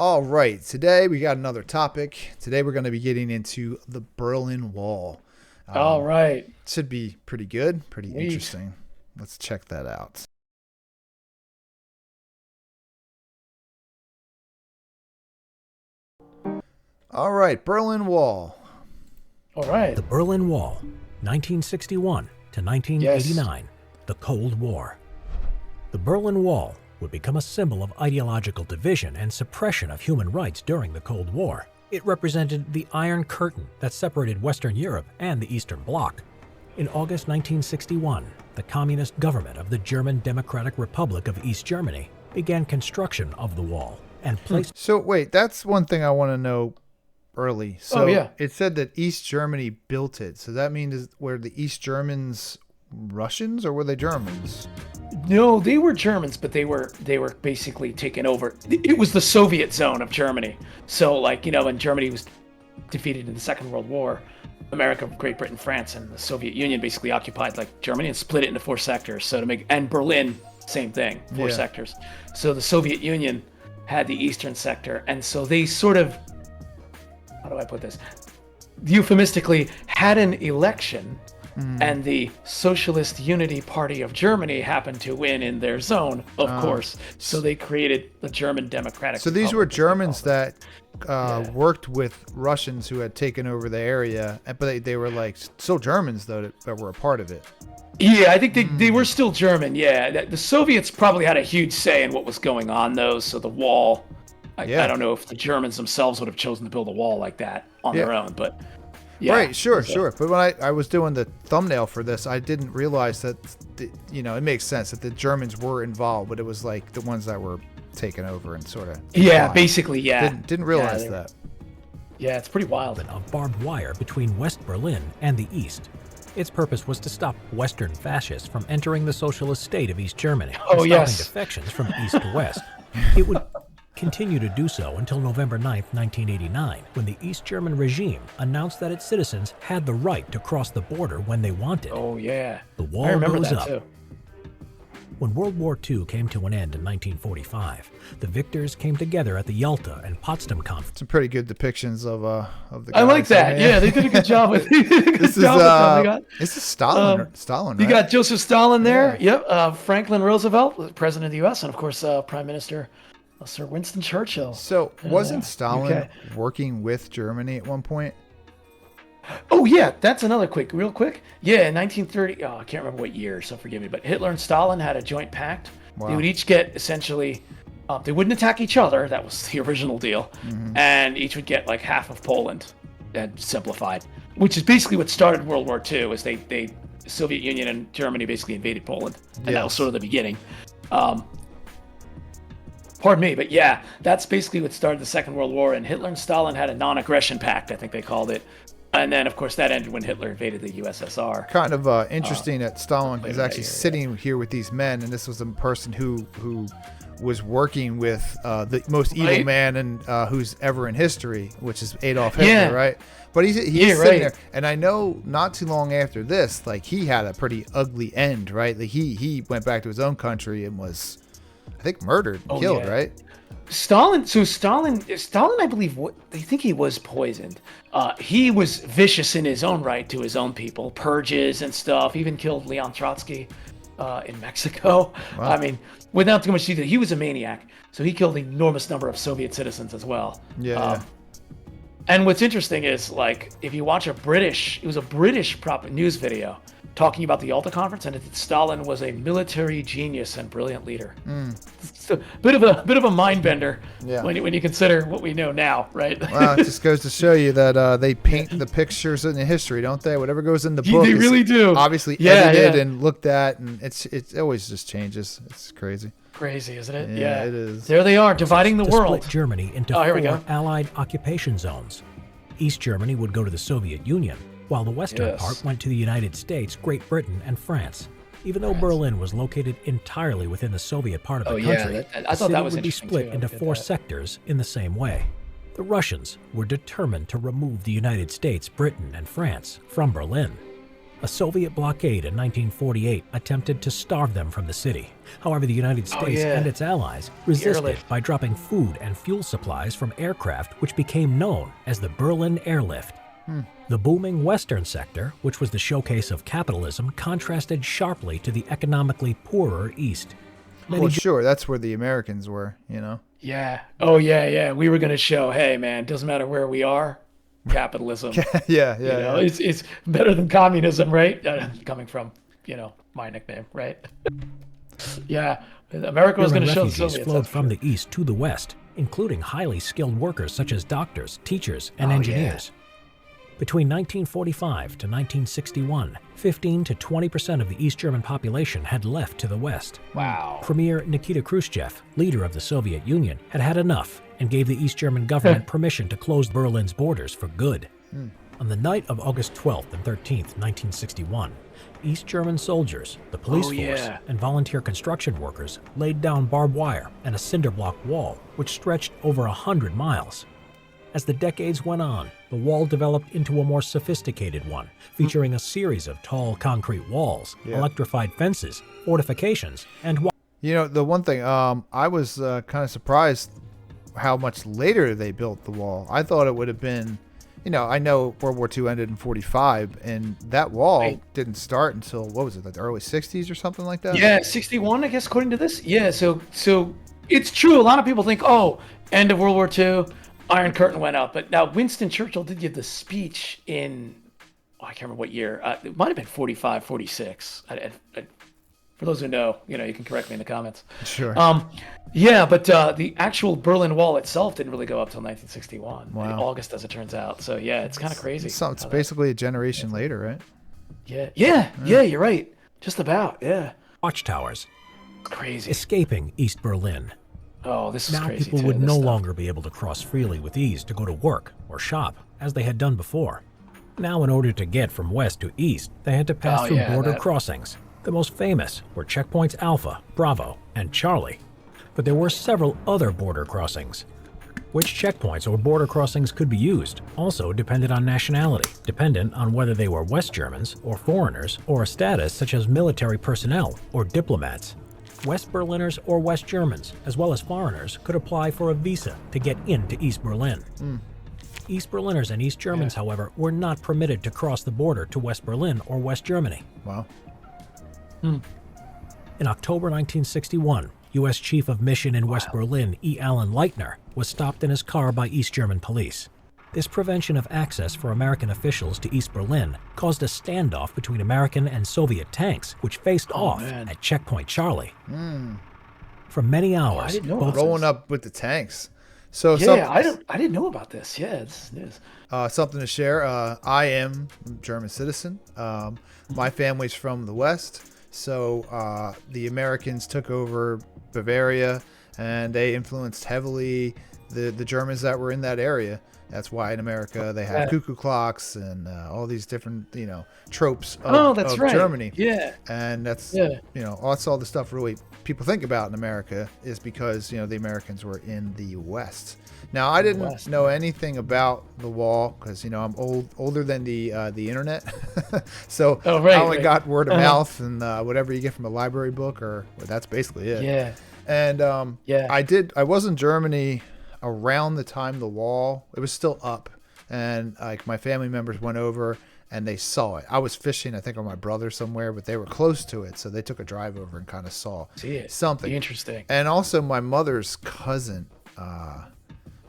All right, today we got another topic. Today we're going to be getting into the Berlin Wall. All right. Should be pretty good, pretty Sweet. interesting. Let's check that out. All right, Berlin Wall. All right. The Berlin Wall, 1961 to 1989, the Cold War. The Berlin Wall would become a symbol of ideological division and suppression of human rights during the Cold War. It represented the Iron Curtain that separated Western Europe and the Eastern Bloc. In August 1961, the communist government of the German Democratic Republic of East Germany began construction of the wall and placed... So wait, that's one thing I want to know early. So it said that East Germany built it. So that means were the East Germans Russians or were they Germans? No, they were Germans, but they were basically taken over. It was the Soviet zone of Germany. So, like, you know, when Germany was defeated in the Second World War, America, Great Britain, France, and the Soviet Union basically occupied like Germany and split it into four sectors. So and Berlin, same thing, four sectors. So the Soviet Union had the eastern sector, and so they sort of, how do I put this? Euphemistically, had an election. And the Socialist Unity Party of Germany happened to win in their zone, of course. So they created the German Democratic So these were Republic, Germans that worked with Russians who had taken over the area, but they were like still Germans though that were a part of it. Yeah, I think they were still German. Yeah, the Soviets probably had a huge say in what was going on, though. So the wall, I don't know if the Germans themselves would have chosen to build a wall like that on their own, but. Yeah, right, sure. But when I was doing the thumbnail for this, I didn't realize that, it makes sense that the Germans were involved, but it was like the ones that were taken over and sort of. Yeah, basically, yeah. Didn't realize that. Yeah, it's pretty wild. Of barbed wire between West Berlin and the East. Its purpose was to stop Western fascists from entering the socialist state of East Germany and stopping defections from East to West. It would continue to do so until November 9, 1989, when the East German regime announced that its citizens had the right to cross the border when they wanted. Oh, yeah. The wall goes up. Too. When World War II came to an end in 1945, the victors came together at the Yalta and Potsdam Conference. Some pretty good depictions of the guys. I like that. Yeah, they did a good job with this. This is Stalin. Stalin, right? You got Joseph Stalin there. Yeah. Yep. Franklin Roosevelt, President of the U.S., and of course, Prime Minister Sir Winston Churchill. So wasn't Stalin working with Germany at one point? Oh yeah, that's another real quick. Yeah, in 1930, I can't remember what year, so forgive me, but Hitler and Stalin had a joint pact. Wow. They would each get essentially, they wouldn't attack each other. That was the original deal. And each would get like half of Poland, and simplified, which is basically what started World War II, is the Soviet Union and Germany basically invaded Poland. And that was sort of the beginning. Pardon me, but yeah, that's basically what started the Second World War, and Hitler and Stalin had a non-aggression pact, I think they called it. And then, of course, that ended when Hitler invaded the USSR. Kind of interesting that Stalin is actually sitting here with these men, and this was a person who was working with the most evil man and who's ever in history, which is Adolf Hitler, right? But he's sitting there, and I know not too long after this, like he had a pretty ugly end, right? Like he went back to his own country and was, I think, murdered, killed, right? Stalin, I believe, they think he was poisoned. He was vicious in his own right to his own people, purges and stuff, even killed Leon Trotsky in Mexico. Wow. I mean, without too much detail, he was a maniac. So he killed an enormous number of Soviet citizens as well. And what's interesting is, like, if you watch it was a British news video talking about the Yalta Conference, and Stalin was a military genius and brilliant leader. It's a bit of a mind bender when you consider what we know now, right? Well, it just goes to show you that they paint the pictures in the history, don't they? Whatever goes in the book, they really do. Obviously edited and looked at, and it always just changes. It's crazy. Crazy, isn't it? Yeah, it is. There they are, dividing the world. Split Germany into four Allied occupation zones. East Germany would go to the Soviet Union, while the western part went to the United States, Great Britain, and France. Even though Berlin was located entirely within the Soviet part of the country, I thought that was would be split into four sectors in the same way. The Russians were determined to remove the United States, Britain, and France from Berlin. A Soviet blockade in 1948 attempted to starve them from the city. However, the United States and its allies resisted by dropping food and fuel supplies from aircraft, which became known as the Berlin Airlift. The booming western sector, which was the showcase of capitalism, contrasted sharply to the economically poorer east. Well, sure, that's where the Americans were, you know? Yeah. Oh, yeah. We were going to show, hey, man, doesn't matter where we are, capitalism. Yeah. It's better than communism, right? Coming from, my nickname, right? Yeah. America was going to show the Soviets. Flowed from the east to the west, including highly skilled workers such as doctors, teachers, and engineers. Between 1945 to 1961, 15 to 20% of the East German population had left to the West. Wow. Premier Nikita Khrushchev, leader of the Soviet Union, had had enough and gave the East German government permission to close Berlin's borders for good. On the night of August 12th and 13th, 1961, East German soldiers, the police force, and volunteer construction workers laid down barbed wire and a cinder block wall, which stretched over 100 miles. As the decades went on, the wall developed into a more sophisticated one, featuring a series of tall concrete walls, electrified fences, fortifications, and... The one thing, I was kind of surprised how much later they built the wall. I thought it would have been, I know World War II ended in 45, and that wall didn't start until, what was it, like the early 60s or something like that? Yeah, 61, I guess, according to this. Yeah, so it's true. A lot of people think, end of World War II, Iron Curtain went up. But now Winston Churchill did give the speech in, I can't remember what year. It might have been 45, 46. For those who know, you can correct me in the comments. Sure. But the actual Berlin Wall itself didn't really go up till 1961. Wow. In August, as it turns out. So yeah, it's kind of crazy. It's basically a generation later, right? Yeah, you're right. Just about, yeah. Watchtowers. Crazy. Escaping East Berlin. Oh, this is now crazy. Now people would no longer be able to cross freely with ease to go to work or shop, as they had done before. Now, in order to get from west to east, they had to pass through border crossings. The most famous were checkpoints Alpha, Bravo, and Charlie. But there were several other border crossings. Which checkpoints or border crossings could be used also depended on nationality, dependent on whether they were West Germans or foreigners or a status such as military personnel or diplomats. West Berliners or West Germans, as well as foreigners, could apply for a visa to get into East Berlin. East Berliners and East Germans, however, were not permitted to cross the border to West Berlin or West Germany. Wow. In October 1961, U.S. Chief of Mission in West Berlin, E. Allen Leitner, was stopped in his car by East German police. This prevention of access for American officials to East Berlin caused a standoff between American and Soviet tanks, which faced off at Checkpoint Charlie. For many hours, both rolling up with the tanks. So I didn't know about this. Yeah, it's news. Something to share. I am a German citizen. My family's from the West. So the Americans took over Bavaria, and they influenced heavily the Germans that were in that area. That's why in America they have cuckoo clocks and all these different, tropes of Germany. Yeah. And that's, that's all the stuff really people think about in America is because, the Americans were in the West. Now, I didn't know anything about the wall because, I'm older than the internet. So I only got word of mouth and whatever you get from a library book that's basically it. Yeah. And I was in Germany around the time the wall, it was still up. And like my family members went over and they saw it. I was fishing, I think, with my brother somewhere, but they were close to it. So they took a drive over and kind of saw something. Interesting. And also my mother's cousin,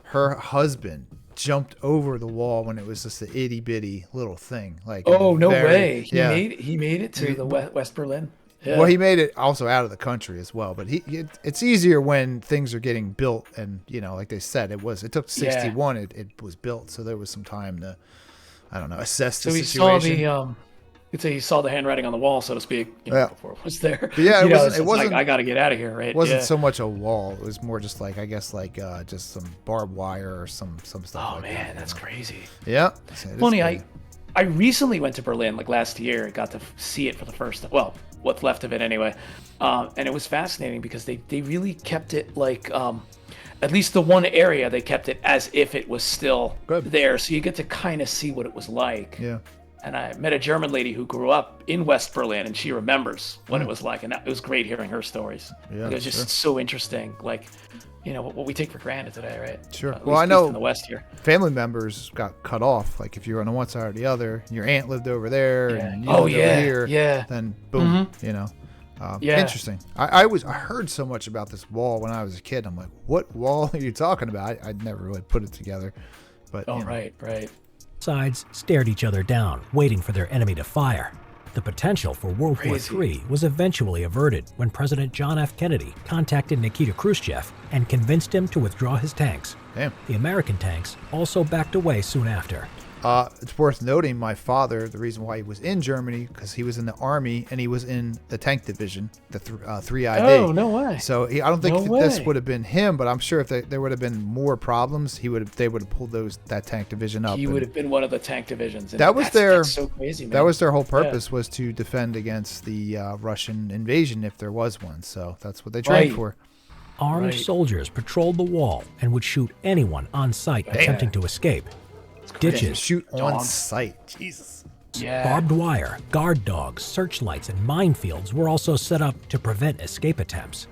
her husband jumped over the wall when it was just an itty bitty little thing. Like, no way. He made it to the West Berlin. Yeah. Well, he made it also out of the country as well, but it's easier when things are getting built, and like they said, it took 61, it was built, so there was some time to, I don't know, assess the situation. He saw the handwriting on the wall, so to speak, before it was there. But yeah, it wasn't. Like, I got to get out of here, right? It wasn't so much a wall; it was more just like, I guess, like just some barbed wire or some stuff. Oh man, that's crazy. Yeah, funny. I recently went to Berlin like last year. Got to see it for the first time. Well, what's left of it anyway, and it was fascinating because they really kept it like, at least the one area, they kept it as if it was still there, so you get to kind of see what it was like. Yeah. and I met a German lady who grew up in West Berlin, and she remembers what it was like, and it was great hearing her stories. Yeah, it was just so interesting, like, you know, what we take for granted today, right? Sure. At Well, I least know in the West here. family members got cut off. Like if you're on one side or the other, your aunt lived over there, and you Oh, lived yeah, over here. yeah. Then boom, you know. Yeah. Interesting. I heard so much about this wall when I was a kid. I'm like, what wall are you talking about? I'd never really put it together. But Oh, you know. right. Sides stared each other down, waiting for their enemy to fire. The potential for World War III was eventually averted when President John F. Kennedy contacted Nikita Khrushchev and convinced him to withdraw his tanks. Damn. The American tanks also backed away soon after. It's worth noting my father, the reason why he was in Germany, because he was in the army and he was in the tank division, the 3ID. Oh, no way. So I don't think this would have been him, but I'm sure if there would have been more problems, they would have pulled that tank division up. He would have been one of the tank divisions. And that's so crazy, man. That was their whole purpose, was to defend against the Russian invasion if there was one. So that's what they trained for. Armed soldiers patrolled the wall and would shoot anyone on sight attempting to escape. Ditches, shoot on sight. Jesus. Barbed wire, guard dogs, searchlights, and minefields were also set up to prevent escape attempts.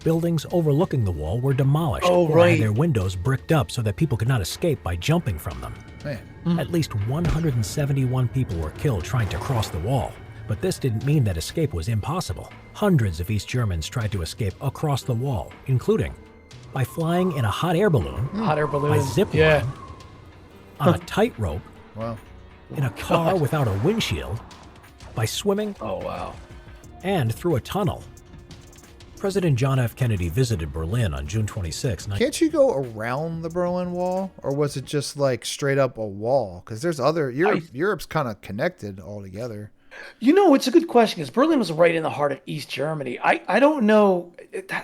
Buildings overlooking the wall were demolished or had their windows bricked up so that people could not escape by jumping from them. Man. At least 171 people were killed trying to cross the wall, but this didn't mean that escape was impossible. Hundreds of East Germans tried to escape across the wall, including by flying in a hot air balloon, by zip line, on a tightrope, in a car without a windshield, by swimming, and through a tunnel. President John F. Kennedy visited Berlin on June 26. Can't you go around the Berlin Wall, or was it just like straight up a wall? Because there's other Europe's kind of connected all together. You know, it's a good question because Berlin was right in the heart of East Germany. I don't know.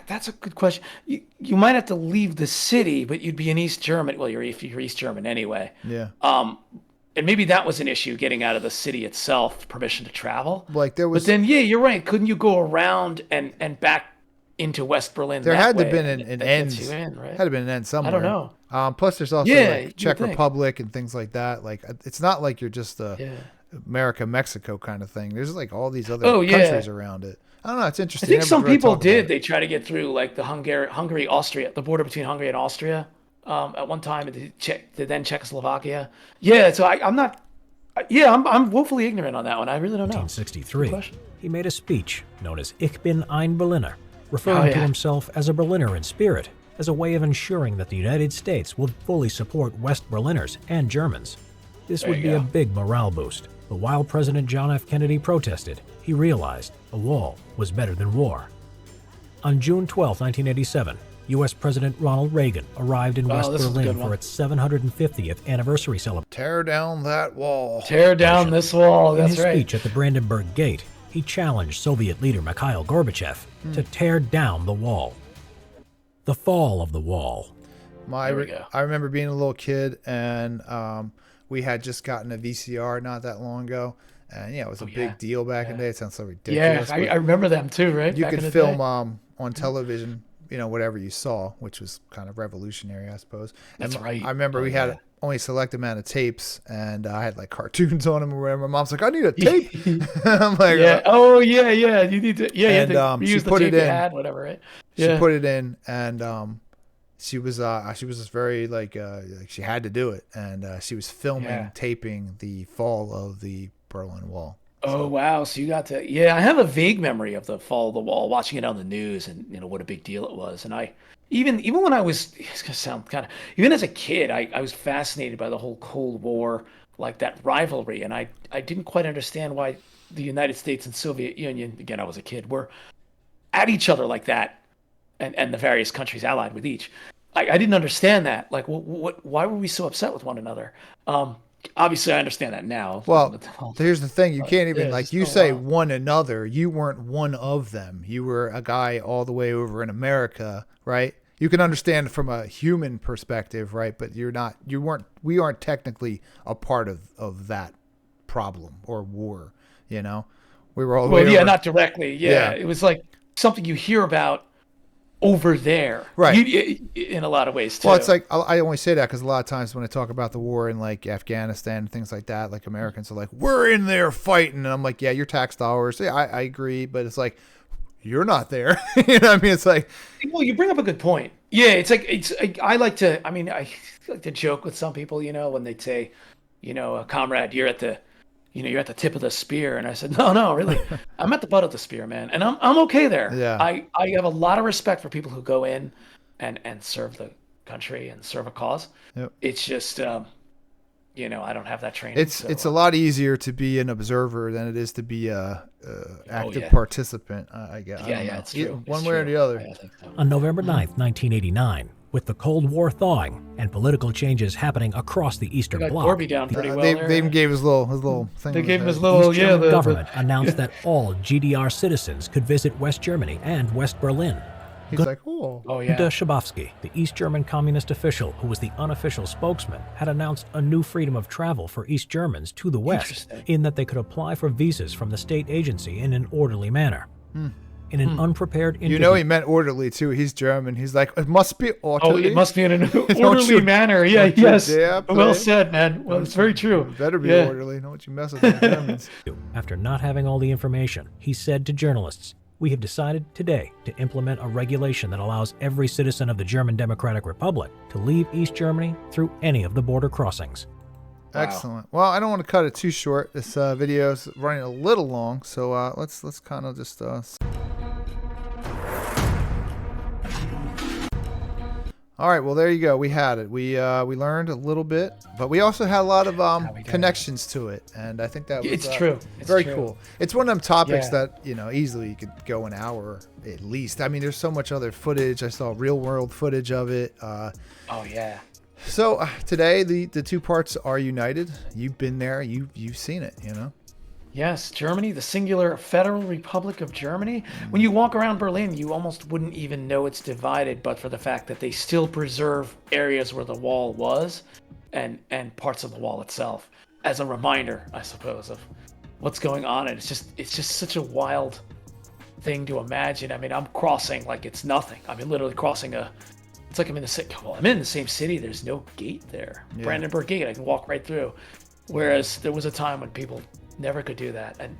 That's a good question. You might have to leave the city, but you'd be in East Germany. Well, you're East German anyway. Yeah. And maybe that was an issue, getting out of the city itself, permission to travel. Like there was. But then, yeah, you're right. Couldn't you go around and back into West Berlin? There had to way? have been an end. Right? Had to been an end somewhere. I don't know. Plus, there's also like Czech Republic and things like that. Like it's not like you're just America, Mexico kind of thing. There's like all these other countries around it. I don't know. It's interesting. I think some people did. They try to get through like the Hungary, Austria, the border between Hungary and Austria at one time, then Czechoslovakia. Yeah. So I'm not. Yeah, I'm woefully ignorant on that one. I really don't know. 1963, he made a speech known as Ich bin ein Berliner, referring to himself as a Berliner in spirit, as a way of ensuring that the United States would fully support West Berliners and Germans. This would be a big morale boost. But while President John F. Kennedy protested, he realized a wall was better than war. On June 12, 1987, U.S. President Ronald Reagan arrived in West Berlin for its 750th anniversary celebration. Tear down that wall. Tear down this wall. That's right. In his speech at the Brandenburg Gate, he challenged Soviet leader Mikhail Gorbachev to tear down the wall. The fall of the wall. I remember being a little kid, and we had just gotten a VCR not that long ago. And it was a big deal back in the day. It sounds so ridiculous. Yeah, I remember them too, right? You could film on television, whatever you saw, which was kind of revolutionary, I suppose. That's right. I remember we had only a select amount of tapes, and I had like cartoons on them or whatever. My mom's like, I need a tape. I'm like, you need to, and use she put it in, had, whatever, right? She put it in, and she was just very like she had to do it, and she was taping the fall of the Berlin Wall. Oh, wow. So you got to, I have a vague memory of the fall of the wall, watching it on the news and, what a big deal it was. And even when I was, it's going to sound kind of, even as a kid, I was fascinated by the whole Cold War, like that rivalry. And I didn't quite understand why the United States and Soviet Union, again, I was a kid, were at each other like that. And the various countries allied with each. I didn't understand that. Like, why were we so upset with one another? Obviously, I understand that now. Well, here's the thing. You can't even, one another. You weren't one of them. You were a guy all the way over in America, right? You can understand from a human perspective, right? But we aren't technically a part of that problem or war, We were all the way over. Not directly. Yeah. It was like something you hear about over there, right? In a lot of ways too. Well, it's like I only say that because a lot of times when I talk about the war in like Afghanistan and things like that, like Americans are like, we're in there fighting, and I'm like, yeah, your tax dollars. Yeah, I agree, but it's like you're not there. You know what I mean? It's like, well, you bring up a good point. Yeah, it's like I like to. I mean, I like to joke with some people, when they say, comrade, you're at the tip of the spear, and I said, no, really, I'm at the butt of the spear, man, and I'm okay there. Yeah. I have a lot of respect for people who go in and serve the country and serve a cause. Yep. It's just, I don't have that training. It's a lot easier to be an observer than it is to be a active yeah. participant. I guess. Yeah, it's true. One way or the other. I think so. On November 9th, 1989, with the Cold War thawing and political changes happening across the Eastern Got Bloc, Gorby down pretty well They there. even gave his little thing. They gave him his the little, East yeah. German The government announced that all GDR citizens could visit West Germany and West Berlin. He's like, oh. Oh yeah. Günter Schabowski, the East German communist official who was the unofficial spokesman, had announced a new freedom of travel for East Germans to the West, in that they could apply for visas from the state agency in an orderly manner. In an unprepared interview, He meant orderly too. He's German. He's like, it must be orderly. Oh, it must be in an orderly manner. Yeah, yes. Well said, man. Well, it's very true. It better be orderly. Don't you mess with the Germans. after not having all the information, he said to journalists, "We have decided today to implement a regulation that allows every citizen of the German Democratic Republic to leave East Germany through any of the border crossings." Wow. Excellent. Well, I don't want to cut it too short. This video is running a little long, so let's kind of just. All right. Well, there you go. We had it. We learned a little bit, but we also had a lot of connections to it, and I think that was It's true. It's very true. cool. It's one of them topics Yeah. that easily you could go an hour at least. I mean, there's so much other footage. I saw real world footage of it. Oh yeah. So today the two parts are united. You've been there. You've seen it. Yes, Germany, the singular Federal Republic of Germany. When you walk around Berlin, you almost wouldn't even know it's divided, but for the fact that they still preserve areas where the wall was and parts of the wall itself as a reminder, I suppose, of what's going on. And it's just such a wild thing to imagine. I mean, I'm crossing like it's nothing. I mean, literally crossing it's like I'm in the same city. There's no gate there. Yeah. Brandenburg Gate, I can walk right through. Whereas there was a time when people never could do that, and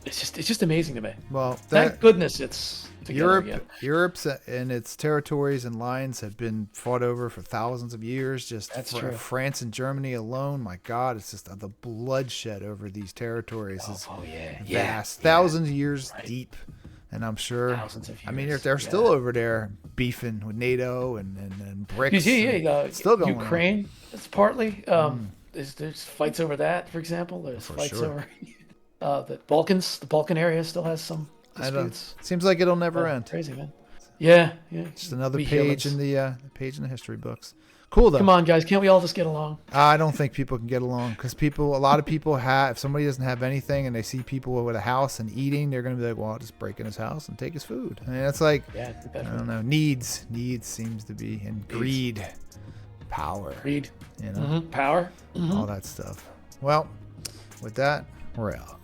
it's just amazing to me. Well, Thank goodness it's together again. Europe's and its territories and lines have been fought over for thousands of years. Just That's for true. France and Germany alone, my God, it's just the bloodshed over these territories is vast, thousands of years deep. And I'm sure, Thousands of years. I mean, they're still over there beefing with NATO and BRICS. Still going Ukraine. It's partly. There's fights over that, for example. There's fights over the Balkans. The Balkan area still has some disputes. Seems like it'll never end. Crazy, man. Yeah. Just another page in the history books. Cool though. Come on, guys, can't we all just get along? I don't think people can get along because a lot of people if somebody doesn't have anything and they see people with a house and eating, they're gonna be like, well, I'll just break in his house and take his food. I mean, it's like, I don't know, needs seems to be, and greed, power, Power, all that stuff. Well, with that, we're out.